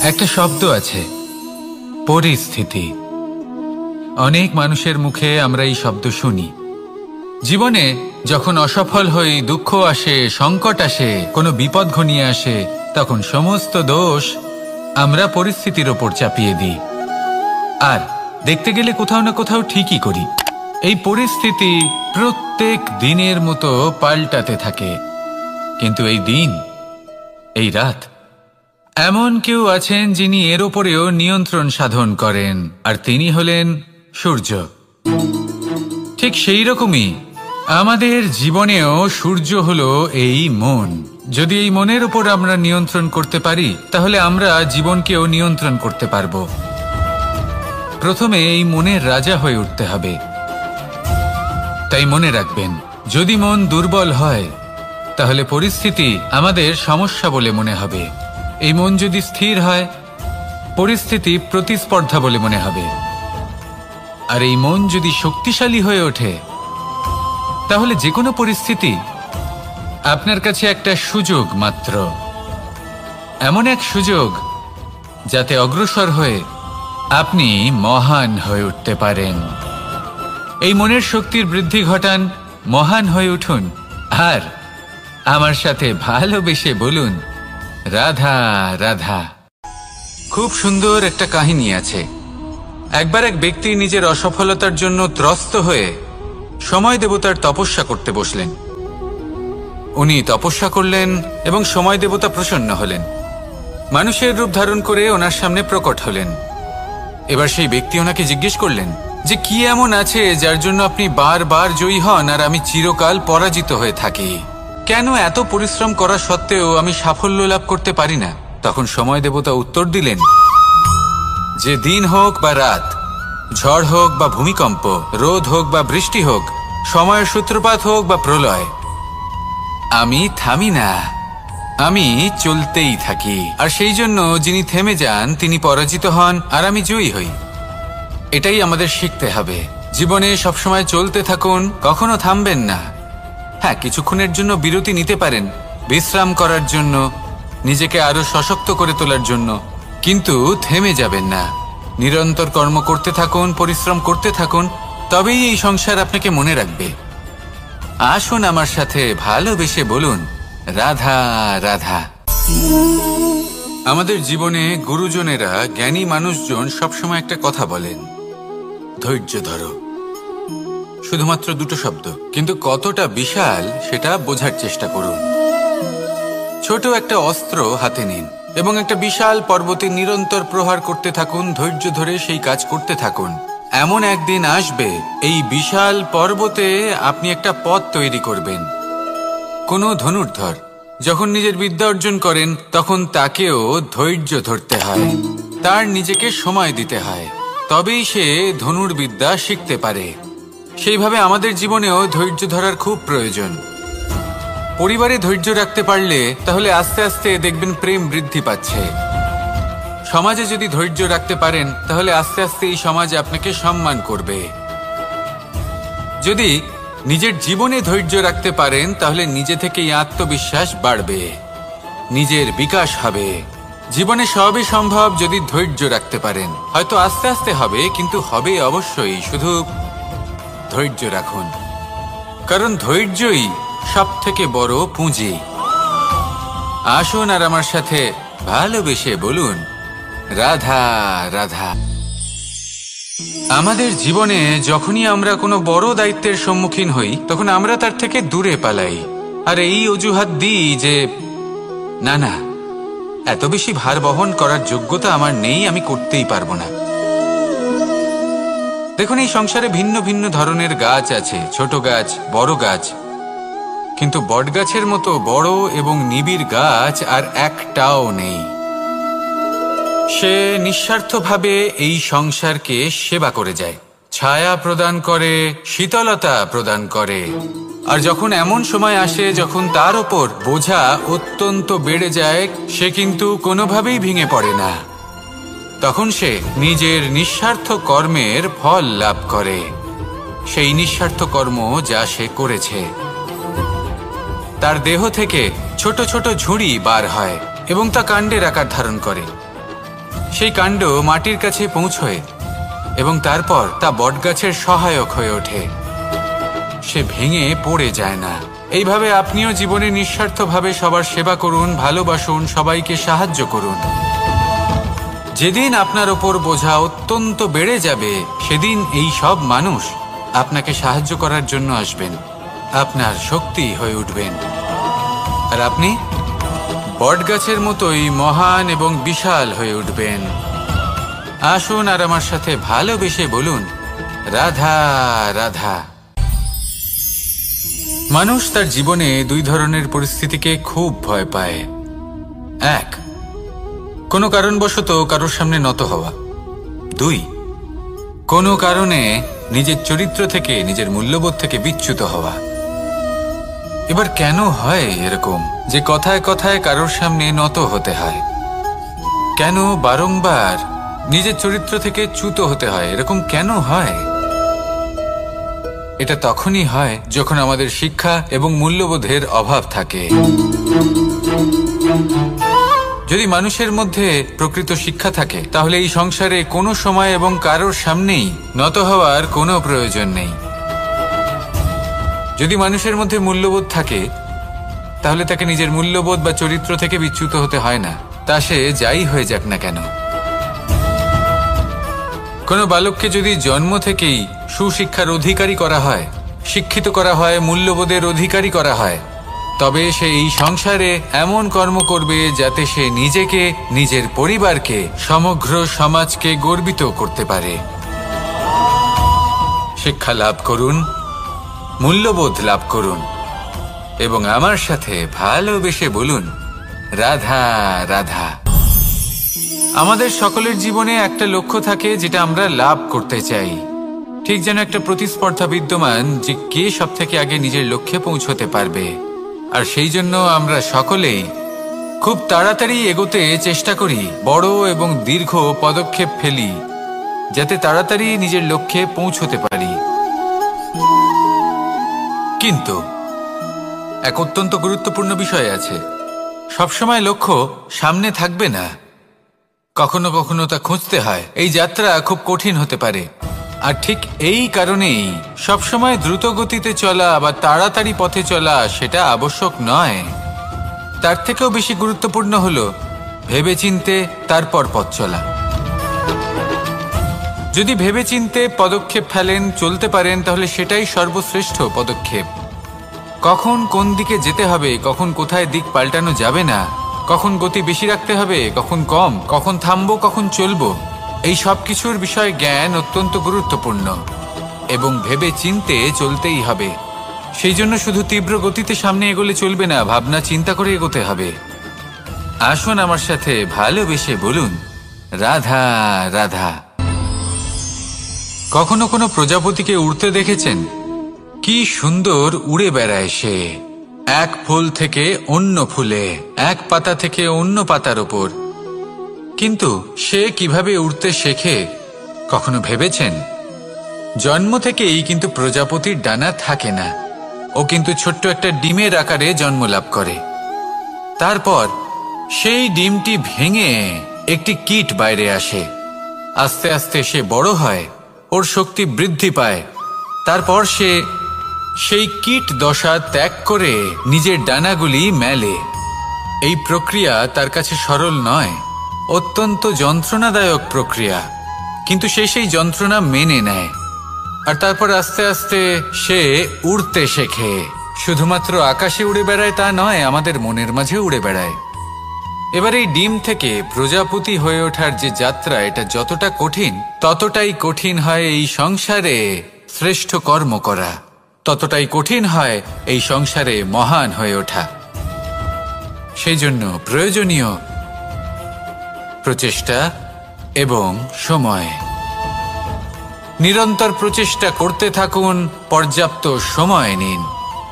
একটা শব্দ আছে, পরিস্থিতি। অনেক মানুষের মুখে আমরা এই শব্দ শুনি। জীবনে যখন অসফল হই, দুঃখ আসে, সংকট আসে, কোনো বিপদ ঘনিয়ে আসে, তখন সমস্ত দোষ আমরা পরিস্থিতির ওপর চাপিয়ে দিই। আর দেখতে গেলে কোথাও না কোথাও ঠিকই করি। এই পরিস্থিতি প্রত্যেক দিনের মতো পাল্টাতে থাকে, কিন্তু এই দিন, এই রাত, এমন কেউ আছেন যিনি এর ওপরেও নিয়ন্ত্রণ সাধন করেন, আর তিনি হলেন সূর্য। ঠিক সেই রকমই আমাদের জীবনেও সূর্য হলো এই মন। যদি এই মনের উপর আমরা নিয়ন্ত্রণ করতে পারি, তাহলে আমরা জীবনকেও নিয়ন্ত্রণ করতে পারবো। প্রথমে এই মনের রাজা হয়ে উঠতে হবে। তাই মনে রাখবেন, যদি মন দুর্বল হয়, তাহলে পরিস্থিতি আমাদের সমস্যা বলে মনে হবে। এই মন যদি স্থির হয়, পরিস্থিতি প্রতিস্পর্ধা বলে মনে হবে। আর এই মন যদি শক্তিশালী হয়ে ওঠে, তাহলে যে কোনো পরিস্থিতি আপনার কাছে একটা সুযোগ মাত্র। এমন এক সুযোগ যাতে অগ্রসর হয়ে আপনি মহান হয়ে উঠতে পারেন। এই মনের শক্তির বৃদ্ধি ঘটান, মহান হয়ে উঠুন, আর আমার সাথে ভালোবেসে বলুন, রাধা রাধা। খুব সুন্দর একটা কাহিনী আছে। একবার এক ব্যক্তি নিজের অসফলতার জন্য ত্রস্ত হয়ে সময় দেবতার তপস্যা করতে বসলেন। উনি তপস্যা করলেন এবং সময় দেবতা প্রসন্ন হলেন। মানুষের রূপ ধারণ করে ওনার সামনে প্রকট হলেন। এবার সেই ব্যক্তি ওনাকে জিজ্ঞেস করলেন যে কি এমন আছে যার জন্য আপনি বারবার জয়ী হন আর আমি চিরকাল পরাজিত হয়ে থাকি? কেন এত পরিশ্রম করা সত্ত্বেও আমি সাফল্য লাভ করতে পারি না? তখন সময় দেবতা উত্তর দিলেন যে দিন হোক বা রাত, ঝড় হোক বা ভূমিকম্প, রোদ হোক বা বৃষ্টি হোক, সময়ের সূত্রপাত হোক বা প্রলয়, আমি থামি না, আমি চলতেই থাকি। আর সেই জন্য যিনি থেমে যান তিনি পরাজিত হন আর আমি জয়ী হই। এটাই আমাদের শিখতে হবে। জীবনে সবসময় চলতে থাকুন, কখনো থামবেন না। হ্যাঁ, কিছুক্ষণের জন্য বিরতি নিতে পারেন, বিশ্রাম করার জন্য, নিজেকে আরো সশক্ত করে তোলার জন্য, কিন্তু থেমে যাবেন না। নিরন্তর কর্ম করতে থাকুন, পরিশ্রম করতে থাকুন, তবেই এই সংসার আপনাকে মনে রাখবে। আসুন আমার সাথে ভালোবেসে বলুন, রাধা রাধা। আমাদের জীবনে গুরুজনেরা, জ্ঞানী মানুষজন সবসময় একটা কথা বলেন, ধৈর্য ধরো। শুধুমাত্র দুটো শব্দ, কিন্তু কতটা বিশাল সেটা বোঝার চেষ্টা করুন। ছোট একটা অস্ত্র হাতে নিন এবং একটা বিশাল পর্বতে নিরন্তর প্রহার করতে থাকুন। ধৈর্য ধরে সেই কাজ করতে থাকুন। এমন একদিন আসবে, এই বিশাল পর্বতে আপনি একটা পথ তৈরি করবেন। কোনো ধনুর্ধর যখন নিজের বিদ্যা অর্জন করেন, তখন তাকেও ধৈর্য ধরতে হয়, তার নিজেকে সময় দিতে হয়, তবেই সে ধনুর্বিদ্যা শিখতে পারে। সেইভাবে আমাদের জীবনেও ধৈর্য ধরার খুব প্রয়োজন। পরিবারে ধৈর্য রাখতে পারলে তাহলে আস্তে আস্তে দেখবেন প্রেম বৃদ্ধি পাচ্ছে। সমাজে যদি ধৈর্য রাখতে পারেন, তাহলে আস্তে আস্তে এই সমাজ আপনাকে সম্মান করবে। যদি নিজের জীবনে ধৈর্য রাখতে পারেন, তাহলে নিজে থেকেই আত্মবিশ্বাস বাড়বে, নিজের বিকাশ হবে। জীবনে সবই সম্ভব যদি ধৈর্য রাখতে পারেন। হয়তো আস্তে আস্তে হবে, কিন্তু হবে অবশ্যই। শুধু ধৈর্য রাখুন, কারণ ধৈর্যই সব থেকে বড় পুঁজি। আসুন আর আমার সাথে ভালোবেসে বলুন, রাধা রাধা। আমাদের জীবনে যখনই আমরা কোনো বড় দায়িত্বের সম্মুখীন হই, তখন আমরা তার থেকে দূরে পালাই আর এই অজুহাত দিই যে না না, এত বেশি ভার বহন করার যোগ্যতা আমার নেই, আমি করতেই পারবো না। দেখুন, এই সংসারে ভিন্ন ভিন্ন ধরনের গাছ আছে, ছোট গাছ, বড় গাছ, কিন্তু বটগাছের মতো বড় এবং নিবিড় গাছ আর একটাও নেই। সে নিঃস্বার্থভাবে এই সংসারকে সেবা করে যায়, ছায়া প্রদান করে, শীতলতা প্রদান করে। আর যখন এমন সময় আসে যখন তার ওপর বোঝা অত্যন্ত বেড়ে যায়, সে কিন্তু কোনোভাবেই ভেঙে পড়ে না। তখন সে নিজের নিঃস্বার্থ কর্মের ফল লাভ করে, সেই নিঃস্বার্থ কর্ম যা সে করেছে। তার দেহ থেকে ছোট ছোট ঝুড়ি বার হয় এবং তা কাণ্ডের আকার ধারণ করে। সেই কাণ্ড মাটির কাছে পৌঁছয় এবং তারপর তা বটগাছের সহায়ক হয়ে ওঠে। সে ভেঙে পড়ে যায় না। এইভাবে আপনিও জীবনে নিঃস্বার্থভাবে সবার সেবা করুন, ভালোবাসুন, সবাইকে সাহায্য করুন। যেদিন আপনার ওপর বোঝা অত্যন্ত বেড়ে যাবে, সেদিন এই সব মানুষ আপনাকে সাহায্য করার জন্য আসবেন, আপনার শক্তি হয়ে উঠবেন, আর আপনি বটগাছের মতোই মহান এবং বিশাল হয়ে উঠবেন। আসুন আর আমার সাথে ভালোবেসে বলুন, রাধা রাধা। মানুষ তার জীবনে দুই ধরনের পরিস্থিতিকে খুব ভয় পায়। এক, কোনো কারণবশত কারোর সামনে নত হওয়া। দুই, কোনো কারণে নিজের চরিত্র থেকে, নিজের মূল্যবোধ থেকে বিচ্যুত হওয়া। এবার কেন হয় এরকম যে কথায় কথায় কারোর সামনে নত হতে হয়? কেন বারংবার নিজের চরিত্র থেকে চ্যুত হতে হয়? এরকম কেন হয়? এটা তখনই হয় যখন আমাদের শিক্ষা এবং মূল্যবোধের অভাব থাকে। যদি মানুষের মধ্যে প্রকৃত শিক্ষা থাকে, তাহলে এই সংসারে কোনো সময় এবং কারোর সামনেই নত হওয়ার কোনো প্রয়োজন নেই। যদি মানুষের মধ্যে মূল্যবোধ থাকে, তাহলে তাকে নিজের মূল্যবোধ বা চরিত্র থেকে বিচ্যুত হতে হয় না, তা সে যাই হয়ে যাক না কেন। কোনো বালককে যদি জন্ম থেকেই সুশিক্ষার অধিকারী করা হয়, শিক্ষিত করা হয়, মূল্যবোধের অধিকারী করা হয়, তবে সে এই সংসারে এমন কর্ম করবে যাতে সে নিজেকে, নিজের পরিবারকে, সমগ্র সমাজকে গর্বিত করতে পারে। শিক্ষা লাভ করুন, মূল্যবোধ লাভ করুন এবং আমার সাথে ভালোবেসে বলুন, রাধা রাধা। আমাদের সকলের জীবনে একটা লক্ষ্য থাকে যেটা আমরা লাভ করতে চাই। ঠিক যেন একটা প্রতিস্পর্ধা বিদ্যমান যে কে সব থেকে আগে নিজের লক্ষ্যে পৌঁছতে পারবে। আর সেই জন্য আমরা সকলেই খুব তাড়াতাড়ি এগোতে চেষ্টা করি, বড় এবং দীর্ঘ পদক্ষেপ ফেলি যাতে তাড়াতাড়ি নিজের লক্ষ্যে পৌঁছতে পারি। কিন্তু এক অত্যন্ত গুরুত্বপূর্ণ বিষয় আছে, সবসময় লক্ষ্য সামনে থাকবে না, কখনো কখনো তা খুঁজতে হয়। এই যাত্রা খুব কঠিন হতে পারে, আর ঠিক এই কারণেই সবসময় দ্রুত গতিতে চলা বা তাড়াতাড়ি পথে চলা সেটা আবশ্যক নয়। তার থেকেও বেশি গুরুত্বপূর্ণ হলো ভেবেচিন্তে তারপর পথ চলা। যদি ভেবেচিন্তে পদক্ষেপ ফেলেন, চলতে পারেন, তাহলে সেটাই সর্বশ্রেষ্ঠ পদক্ষেপ। কখন কোন দিকে যেতে হবে, কখন কোথায় দিক পাল্টানো যাবে না, কখন গতি বেশি রাখতে হবে, কখন কম, কখন থামবো, কখন চলবো, এই সব কিছুর বিষয়ে জ্ঞান অত্যন্ত গুরুত্বপূর্ণ এবং ভেবে চিন্তে চলতেই হবে। সেই জন্য শুধু তীব্র গতিতে সামনে এগোলে চলবে না, ভাবনা চিন্তা করে এগোতে হবে। আসুন আমার সাথে ভালোবেসে বলুন, রাধা রাধা। কখনো কোনো প্রজাপতিকে উড়তে দেখেছেন? কি সুন্দর উড়ে বেড়ায় সে, এক ফুল থেকে অন্য ফুলে, এক পাতা থেকে অন্য পাতার ওপর। কিন্তু সে কিভাবে উড়তে শেখে কখনো ভেবেছেন? জন্ম থেকেই কিন্তু প্রজাপতির ডানা থাকে না, ও কিন্তু ছোট্ট একটা ডিমের আকারে জন্ম লাভ করে। তারপর সেই ডিমটি ভেঙে একটি কীট বাইরে আসে। আস্তে আস্তে সে বড় হয়, ওর শক্তি বৃদ্ধি পায়। তারপর সে সেই কীট দশা ত্যাগ করে নিজের ডানাগুলি মেলে। এই প্রক্রিয়া তার কাছে সরল নয়, অত্যন্ত যন্ত্রণাদায়ক প্রক্রিয়া, কিন্তু সে সেই যন্ত্রণা মেনে নেয়। আর তারপর আস্তে আস্তে সে উড়তে শেখে। শুধুমাত্র আকাশে উড়ে বেড়ায় তা নয়, আমাদের মনের মাঝে উড়ে বেড়ায়। এবার এই ডিম থেকে প্রজাপতি হয়ে ওঠার যে যাত্রা, এটা যতটা কঠিন, ততটাই কঠিন হয় এই সংসারে শ্রেষ্ঠ কর্ম করা, ততটাই কঠিন হয় এই সংসারে মহান হয়ে ওঠা। সেই জন্য প্রয়োজনীয় প্রচেষ্টা এবং সময়। নিরন্তর প্রচেষ্টা করতে থাকুন, পর্যাপ্ত সময় নিন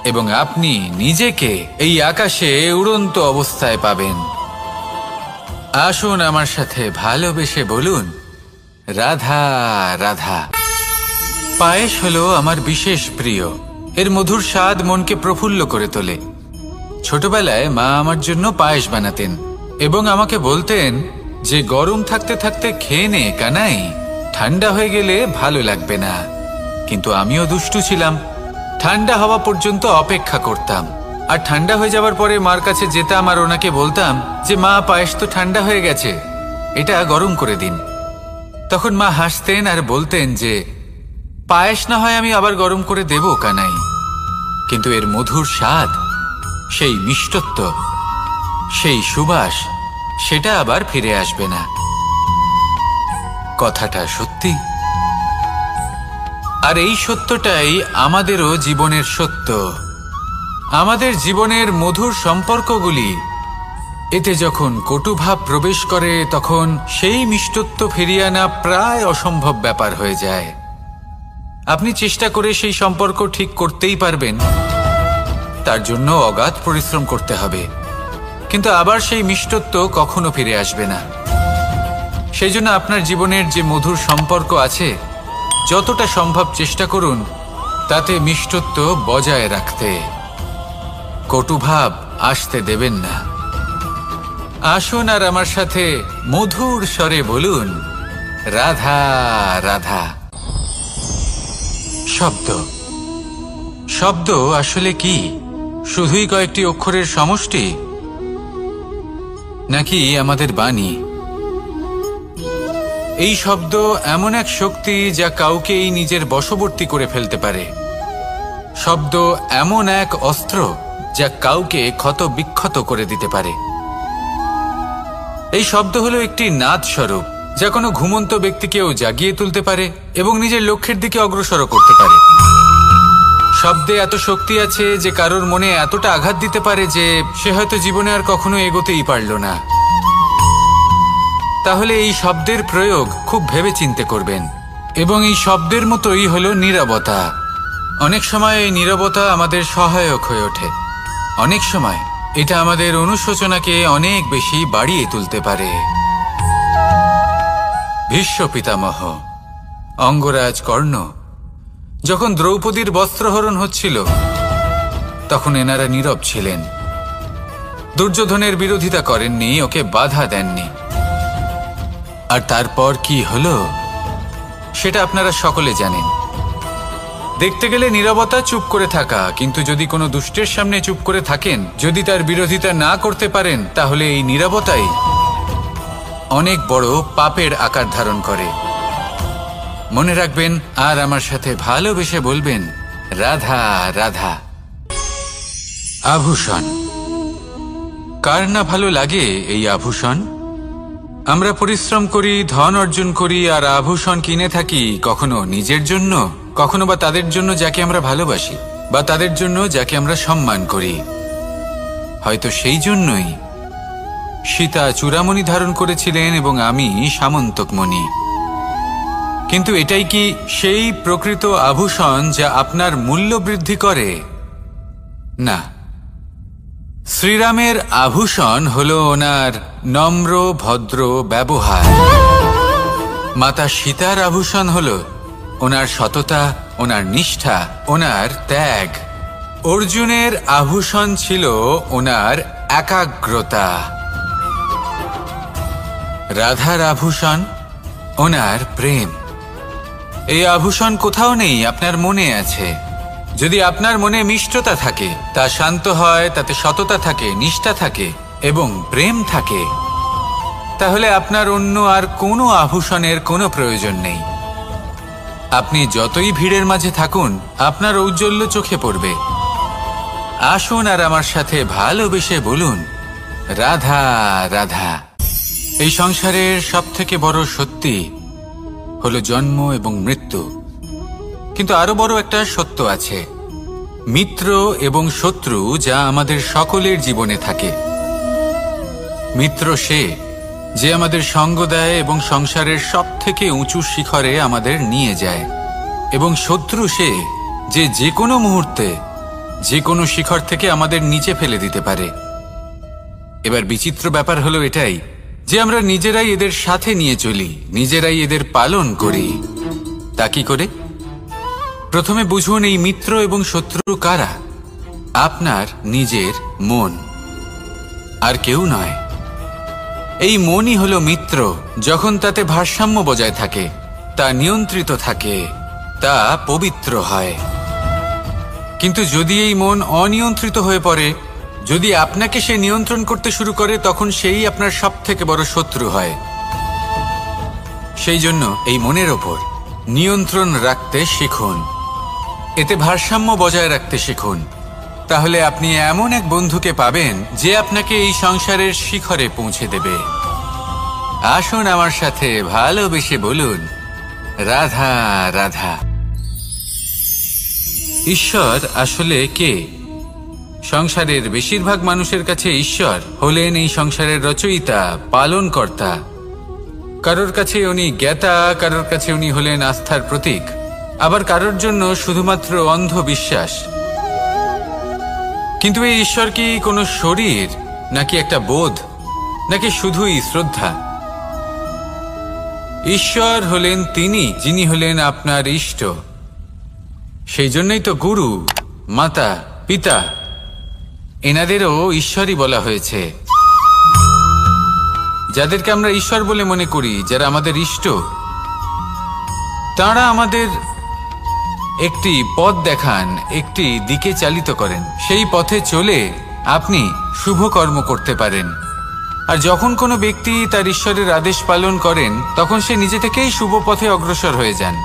এবং আপনি নিজেকে এই আকাশে উড়ন্ত অবস্থায় পাবেন। আসুন আমার সাথে ভালোবেসে বলুন, রাধা রাধা। পায়েস হলো আমার বিশেষ প্রিয়। এর মধুর স্বাদ মনকে প্রফুল্ল করে তোলে। ছোটবেলায় মা আমার জন্য পায়েস বানাতেন এবং আমাকে বলতেন যে গরম থাকতে থাকতে খেয়ে নে কানাই, ঠান্ডা হয়ে গেলে ভালো লাগবে না। কিন্তু আমিও দুষ্টু ছিলাম, ঠান্ডা হওয়া পর্যন্ত অপেক্ষা করতাম, আর ঠান্ডা হয়ে যাওয়ার পরে মার কাছে যেতাম আর ওনাকে বলতাম যে মা, পায়েস তো ঠান্ডা হয়ে গেছে, এটা গরম করে দিন। তখন মা হাসতেন আর বলতেন যে পায়েস না হয় আমি আবার গরম করে দেব কানাই, কিন্তু এর মধুর স্বাদ, সেই মিষ্টত্ব, সেই সুবাস, সেটা আবার ফিরে আসবে না। কথাটা সত্যি, আর এই সত্যটাই আমাদেরও জীবনের সত্য। আমাদের জীবনের মধুর সম্পর্কগুলি, এতে যখন কটুভাব প্রবেশ করে তখন সেই মিষ্টত্ব ফিরিয়ে আনা প্রায় অসম্ভব ব্যাপার হয়ে যায়। আপনি চেষ্টা করে সেই সম্পর্ক ঠিক করতেই পারবেন, তার জন্য অগাধ পরিশ্রম করতে হবে, কিন্তু আবার সেই মিষ্টত্ব কখনো ফিরে আসবে না। সেই জন্য আপনার জীবনের যে মধুর সম্পর্ক আছে, যতটা সম্ভব চেষ্টা করুন তাতে মিষ্টত্ব বজায় রাখতে। কটুভাব আসতে দেবেন না। আসুন আর আমার সাথে মধুর স্বরে বলুন, রাধা রাধা। শব্দ, শব্দ আসলে কি? শুধুই কয়েকটি অক্ষরের সমষ্টি, নাকি আমাদের বাণী? এই শব্দ এমন এক শক্তি যা কাউকেই নিজের বশবর্তী করে ফেলতে পারে। শব্দ এমন এক অস্ত্র যা কাউকে ক্ষত বিক্ষত করে দিতে পারে। এই শব্দ হলো একটি নাদ স্বরূপ, যা কোনো ঘুমন্ত ব্যক্তিকেও জাগিয়ে তুলতে পারে এবং নিজের লক্ষ্যের দিকে অগ্রসর করতে পারে। শব্দে এত শক্তি আছে যে কারোর মনে এতটা আঘাত দিতে পারে যে সে হয়তো জীবনে আর কখনো এগোতেই পারল না। তাহলে এই শব্দের প্রয়োগ খুব ভেবে চিন্তে করবেন। এবং এই শব্দের মতোই হলো নীরবতা। অনেক সময় এই নীরবতা আমাদের সহায়ক হয়ে ওঠে, অনেক সময় এটা আমাদের অনুশোচনাকে অনেক বেশি বাড়িয়ে তুলতে পারে। ভীষ্ম পিতামহ, অঙ্গরাজ কর্ণ, যখন দ্রৌপদীর বস্ত্রহরণ হচ্ছিল তখন এনারা নীরব ছিলেন। দুর্যোধনের বিরোধিতা করেননি, ওকে বাধা দেননি। আর তারপর কি হলো সেটা আপনারা সকলে জানেন। দেখতে গেলে নীরবতা চুপ করে থাকা, কিন্তু যদি কোনো দুষ্টের সামনে চুপ করে থাকেন, যদি তার বিরোধিতা না করতে পারেন, তাহলে এই নীরবতাই অনেক বড় পাপের আকার ধারণ করে। মনে রাখবেন আর আমার সাথে ভালোবেসে বলবেন, রাধা রাধা। আভূষণ, কার না ভালো লাগে এই আভূষণ? আমরা পরিশ্রম করি, ধন অর্জন করি আর আভূষণ কিনে থাকি, কখনো নিজের জন্য, কখনো বা তাদের জন্য যাকে আমরা ভালোবাসি, বা তাদের জন্য যাকে আমরা সম্মান করি। হয়তো সেই জন্যই সীতা চূড়ামণি ধারণ করেছিলেন এবং আমি সামন্তকমণি। কিন্তু এটাই কি সেই প্রকৃত আভূষণ যা আপনার মূল্য বৃদ্ধি করে? না। শ্রীরামের আভূষণ হল ওনার নম্র ভদ্র ব্যবহার। মাতা সীতার আভূষণ হল ওনার সততা, ওনার নিষ্ঠা, ওনার ত্যাগ। অর্জুনের আভূষণ ছিল ওনার একাগ্রতা। রাধার আভূষণ ওনার প্রেম। এই আভূষণ কোথাও নেই, আপনার মনে আছে। যদি আপনার মনে মিষ্টতা থাকে, তা শান্ত হয়, তাতে সততা থাকে, নিষ্ঠা থাকে এবং প্রেম থাকে, তাহলে আপনার অন্য আর কোনো আভূষণের কোনো প্রয়োজন নেই। আপনি যতই ভিড়ের মাঝে থাকুন, আপনার ঔজ্জ্বল্য চোখে পড়বে। আসুন আর আমার সাথে ভালোবেসে বলুন, রাধা রাধা। এই সংসারের সবথেকে বড় সত্যি হলো জন্ম এবং মৃত্যু, কিন্তু আরো বড় একটা সত্য আছে, মিত্র এবং শত্রু, যা আমাদের সকলের জীবনে থাকে। মিত্র সে যে আমাদের সঙ্গ দেয় এবং সংসারের সবথেকে উঁচু শিখরে আমাদের নিয়ে যায়, এবং শত্রু সে যে যে কোনো মুহূর্তে যে কোনো শিখর থেকে আমাদের নিচে ফেলে দিতে পারে। এবার বিচিত্র ব্যাপার হলো এটাই যে আমরা নিজেরাই এদের সাথে নিয়ে চলি, নিজেরাই এদের পালন করি। তা কি করে? প্রথমে বুঝুন এই মিত্র এবং শত্রু কারা। আপনার নিজের মন, আর কেউ নয়। এই মনই হলো মিত্র। যখন তাতে ভারসাম্য বজায় থাকে, তা নিয়ন্ত্রিত থাকে, তা পবিত্র হয়। কিন্তু যদি এই মন অনিয়ন্ত্রিত হয়ে পড়ে, যদি আপনাকে সে নিয়ন্ত্রণ করতে শুরু করে, তখন সেই আপনার সবথেকে বড় শত্রু হয়। সেই জন্য এই মনের ওপর নিয়ন্ত্রণ রাখতে শিখুন, এতে ভারসাম্য বজায় রাখতে শিখুন। তাহলে আপনি এমন এক বন্ধুকে পাবেন যে আপনাকে এই সংসারের শিখরে পৌঁছে দেবে। আসুন আমার সাথে ভালোবেসে বলুন, রাধা রাধা। ঈশ্বর আসলে কে? সংসারের বেশিরভাগ মানুষের কাছে ঈশ্বর হলেন এই সংসারের রচয়িতা, পালনকর্তা। কারোর কাছে উনি জ্ঞাতা, কারোর কাছে উনি হলেন আস্থার প্রতীক, আবার কারোর জন্য শুধুমাত্র অন্ধ বিশ্বাস। কিন্তু এই ঈশ্বর কি কোনো শরীর, নাকি একটা বোধ, নাকি শুধুই শ্রদ্ধা? ঈশ্বর হলেন তিনি যিনি হলেন আপনার ইষ্ট। সেই জন্যই তো গুরু, মাতা, পিতা এনাদেরও ঈশ্বরই বলা হয়েছে। যাদেরকে আমরা ঈশ্বর বলে মনে করি, যারা আমাদের ইষ্ট, তাঁরা আমাদের একটি পথ দেখান, একটি দিকে চালিত করেন। সেই পথে চলে আপনি শুভ কর্ম করতে পারেন। আর যখন কোনো ব্যক্তি তার ঈশ্বরের আদেশ পালন করেন, তখন সে নিজে থেকেই শুভ পথে অগ্রসর হয়ে যান।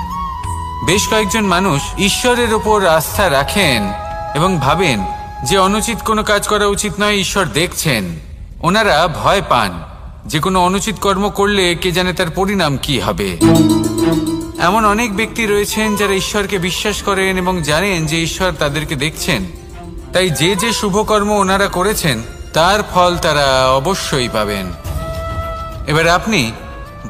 বেশ কয়েকজন মানুষ ঈশ্বরের ওপর আস্থা রাখেন এবং ভাবেন যে অনুচিত কোনো কাজ করা উচিত নয়, ঈশ্বর দেখছেন। ওনারা ভয় পান যে কোনো অনুচিত কর্ম করলে কে জানে তার পরিণাম কি হবে। এমন অনেক ব্যক্তি রয়েছেন যারা ঈশ্বরকে বিশ্বাস করেন এবং জানেন যে ঈশ্বর তাদেরকে দেখছেন। তাই যে যে শুভ কর্ম ওনারা করেছেন তার ফল তারা অবশ্যই পাবেন। এবার আপনি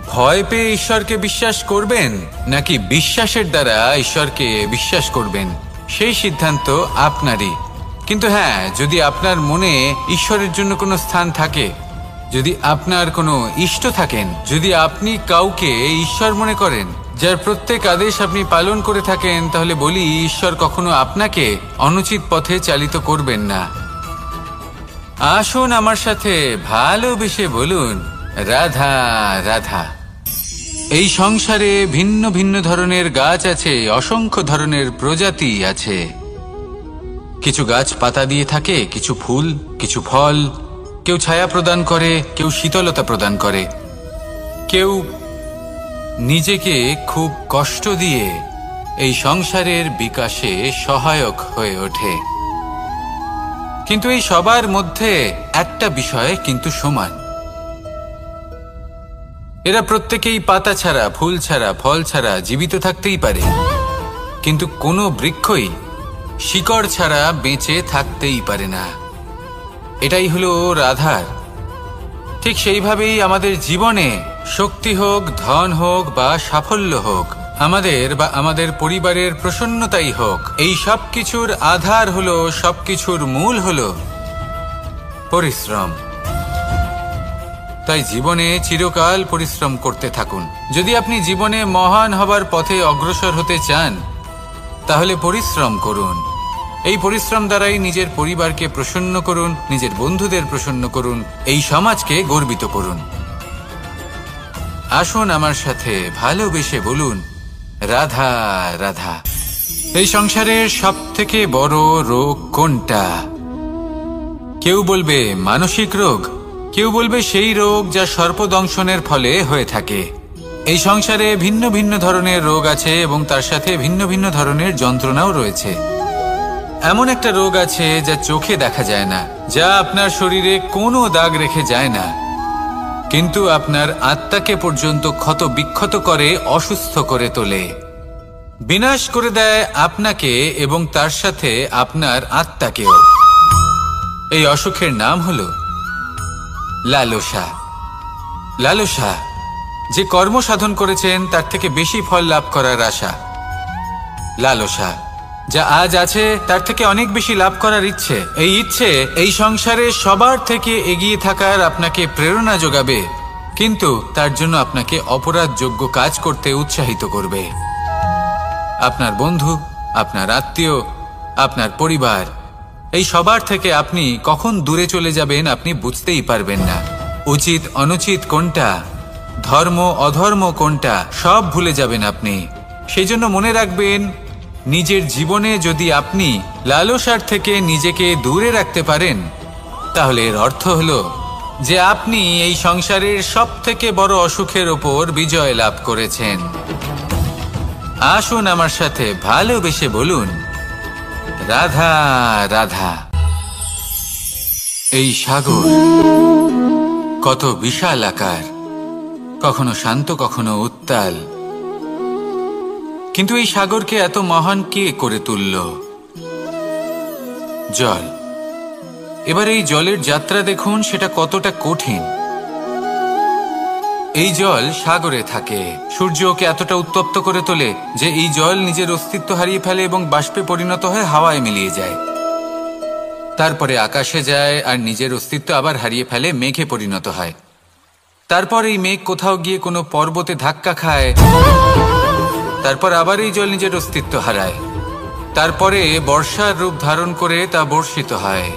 ভয় পেয়ে ঈশ্বরকে বিশ্বাস করবেন, নাকি বিশ্বাসের দ্বারা ঈশ্বরকে বিশ্বাস করবেন, সেই সিদ্ধান্ত আপনারই। কিন্তু হ্যাঁ, যদি আপনার মনে ঈশ্বরের জন্য কোনো স্থান থাকে, যদি আপনার কোনো ইষ্ট থাকেন, যদি আপনি কাউকে ঈশ্বর মনে করেন, যার প্রত্যেক আদেশ আপনি পালন করে থাকেন, তাহলে বলি, ঈশ্বর কখনো আপনাকে অনুচিত পথে চালিত করবেন না। আসুন আমার সাথে ভালোবেসে বলুন, রাধা রাধা। এই সংসারে ভিন্ন ভিন্ন ধরনের গাছ আছে, অসংখ্য ধরনের প্রজাতি আছে। কিছু গাছ পাতা দিয়ে থাকে, কিছু ফুল, কিছু ফল। কেউ ছায়া প্রদান করে, কেউ শীতলতা প্রদান করে, কেউ নিজেকে খুব কষ্ট দিয়ে এই সংসারের বিকাশে সহায়ক হয়ে ওঠে। কিন্তু এই সবার মধ্যে একটা বিষয় কিন্তু সমান, এরা প্রত্যেকেই পাতা ছাড়া, ফুল ছাড়া, ফল ছাড়া জীবিত থাকতেই পারে, কিন্তু কোনো বৃক্ষই শিকড় ছাড়া বেঁচে থাকতেই পারে না। এটাই হলো রাধার। ঠিক সেইভাবেই আমাদের জীবনে শক্তি হোক, ধন হোক বা সাফল্য হোক, আমাদের বা আমাদের পরিবারের প্রসন্নতাই হোক, এই সব কিছুর আধার হলো, সবকিছুর মূল হলো পরিশ্রম। তাই জীবনে চিরকাল পরিশ্রম করতে থাকুন। যদি আপনি জীবনে মহান হবার পথে অগ্রসর হতে চান, তাহলে পরিশ্রম করুন। এই পরিশ্রম দ্বারাই নিজের পরিবারকে প্রসন্ন করুন, নিজের বন্ধুদের প্রসন্ন করুন, এই সমাজকে গর্বিত করুন। আসুন আমার সাথে ভালোবেসে বলুন, রাধা রাধা। এই সংসারের সব থেকে বড় রোগ কোনটা? কেউ বলবে মানসিক রোগ, কেউ বলবে সেই রোগ যা সর্পদংশনের ফলে হয়ে থাকে। এই সংসারে ভিন্ন ভিন্ন ধরনের রোগ আছে এবং তার সাথে ভিন্ন ভিন্ন ধরনের যন্ত্রণাও রয়েছে। এমন একটা রোগ আছে যা চোখে দেখা যায় না, যা আপনার শরীরে কোনো দাগ রেখে যায় না, কিন্তু আপনার আত্মাকে পর্যন্ত ক্ষত বিক্ষত করে, অসুস্থ করে তোলে, বিনাশ করে দেয় আপনাকে এবং তার সাথে আপনার আত্মাকেও। এই অসুখের নাম হলো লালসা। লালসা, যে কর্ম সাধন করেছেন তার থেকে বেশি ফল লাভ করার আশা। লালসা, যা আজ আছে তার থেকে অনেক বেশি লাভ করার ইচ্ছে। এই ইচ্ছে এই সংসারে সবার থেকে এগিয়ে থাকার আপনাকে প্রেরণা যোগাবে, কিন্তু তার জন্য আপনাকে অপরাধযোগ্য কাজ করতে উৎসাহিত করবে। আপনার বন্ধু, আপনার আত্মীয়, আপনার পরিবার, এই সবার থেকে আপনি কখন দূরে চলে যাবেন আপনি বুঝতেই পারবেন না। উচিত অনুচিত কোনটা, ধর্ম অধর্ম কোনটা, সব ভুলে যাবেন আপনি। সেই জন্য মনে রাখবেন, নিজের জীবনে যদি আপনি লালসার থেকে নিজেকে দূরে রাখতে পারেন, তাহলে এর অর্থ হলো যে আপনি এই সংসারের সব থেকে বড় অসুখের ওপর বিজয় লাভ করেছেন। আসুন আমার সাথে ভালোবেসে বলুন, রাধা রাধা। এই সাগর কত বিশাল আকার, কখনো শান্ত কখনো উত্তাল, কিন্তু এই সাগরকে এত মহান কে করে তুলল? জল। এবার এই জলের যাত্রা দেখুন, সেটা কতটা কঠিন। এই জল সাগরে থাকে, সূর্য ওকে এতটা উত্তপ্ত করে তোলে যে এই জল নিজের অস্তিত্ব হারিয়ে ফেলে এবং বাষ্পে পরিণত হয়ে হাওয়ায় মিলিয়ে যায়। তারপরে আকাশে যায় আর নিজের অস্তিত্ব আবার হারিয়ে ফেলে, মেঘে পরিণত হয়। তারপর এই মেঘ কোথাও গিয়ে কোনো পর্বতে ধাক্কা খায়, তারপর আবার এই জল নিজের অস্তিত্ব হারায়। তারপরে বর্ষার রূপ ধারণ করে তা বর্ষিত হয়,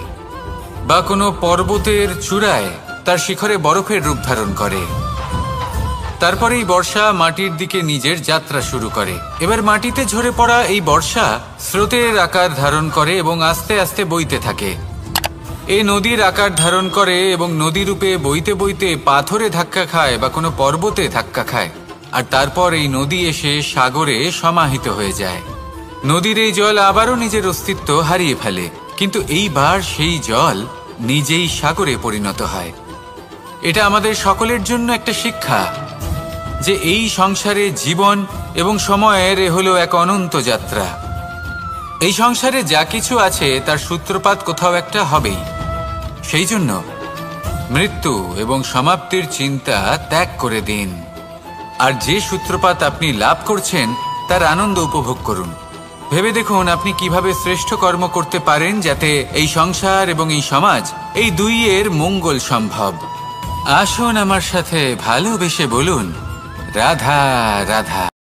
বা কোনো পর্বতের চূড়ায় তার শিখরে বরফের রূপ ধারণ করে। তারপরে এই বর্ষা মাটির দিকে নিজের যাত্রা শুরু করে। এবার মাটিতে ঝরে পড়া এই বর্ষা স্রোতের আকার ধারণ করে এবং আস্তে আস্তে বইতে থাকে। এই নদীর আকার ধারণ করে এবং নদী রূপে বইতে বইতে পাথরে ধাক্কা খায় বা কোনো পর্বতে ধাক্কা খায়, আর তারপর এই নদী এসে সাগরে সমাহিত হয়ে যায়। নদীর এই জল আবারও নিজের অস্তিত্ব হারিয়ে ফেলে, কিন্তু এইবার সেই জল নিজেই সাগরে পরিণত হয়। এটা আমাদের সকলের জন্য একটা শিক্ষা যে এই সংসারে জীবন এবং সময়ের হলো এক অনন্ত যাত্রা। এই সংসারে যা কিছু আছে তার সূত্রপাত কোথাও একটা হবেই। সেই জন্য মৃত্যু এবং সমাপ্তির চিন্তা ত্যাগ করে দিন, আর যে সূত্রপাত আপনি লাভ করছেন তার আনন্দ উপভোগ করুন। ভেবে দেখুন আপনি কিভাবে শ্রেষ্ঠ কর্ম করতে পারেন যাতে এই সংসার এবং এই সমাজ, এই দুইয়ের মঙ্গল সম্ভব। আসুন আমার সাথে ভালোবেসে বলুন, রাধা রাধা।